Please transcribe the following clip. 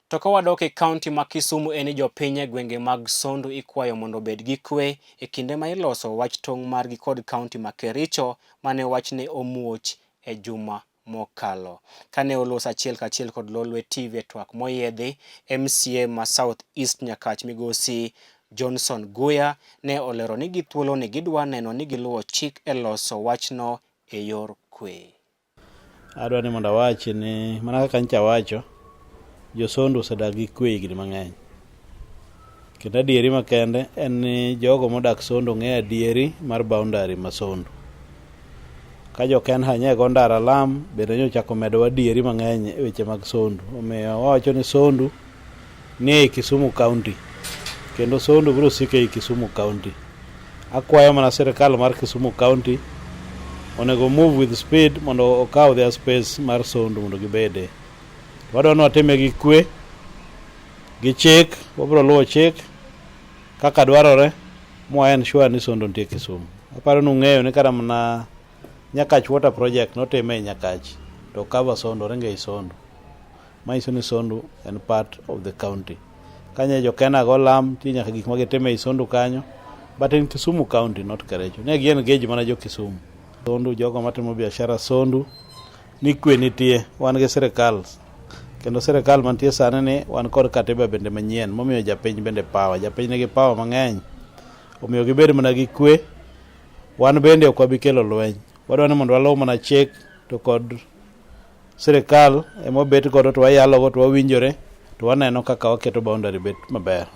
To ka wadok e kaunti ma Kisumu en ni jopiny e gwenge mag Sondu ikwayo mondo obed gi kwe e kinde ma iloso wach tong' margi kod kaunti ma Kericho mane wachne omuoch e juma mokalo. Kane olos achiel kachiel kod Lolwe TV e twak moyiedhi, MCA ma South East Nyakach migosi Johnson Guya ne olero ni githuolo ni gidwa neno ni giluwo chik e loso wachno e yor kwe. Adwa ni mondo awachi ni mana kaka ncha wacho, jo Sondu osedak gi kwe higni mang'eny. Kendo adieri makende en ni jogo modak Sondu ng'e adieri mar boundary ma Sondu. Ka jo Ken Hanya go ndara lam bende nyochako medo adieri mang'eny e weche mag Sondu. Omiyo wawacho ni Sondu ni e Kisumu County. Kendo Sondu biro siko e Kisumu County. Akwayo mana sirkal mar Kisumu County onego move with speed mondo okaw their space mar Sondu mondo gibede. Wadwa ni watime gi kwe, gi chik, wabiro luwo chik kaka dwarore mwa ensure ni Sondu nitie Kisumu. Aparo ni ung'eyo ni kata mana Nyakach Water Project notime e Nyakach to cover Sondu, ringe i Sondu. Manyiso ni Sondu en part of the county. Kanye jo Kena go lam ti nyaka gik magitime i Sondu kanyo, but in Kisumu County, not Kericho. Ne gien geji mana jo Kisumu. Sondu jogo matimo biashara Sondu ni kwe nitie, wan gi sirkal. Kendo sirkal mantie sani ni wan kod katiba bende manyien, momiyo japiny bende power. Japiny nigi power mang'eny. Omiyo gibed mana gi kwe, wan bende ok wabi kelo lweny. Wadwa ni mondo waluw mana chik to kod sirkal ema obet godo to wayalo go to wawinjore to waneno kaka waketo boundary bet maber.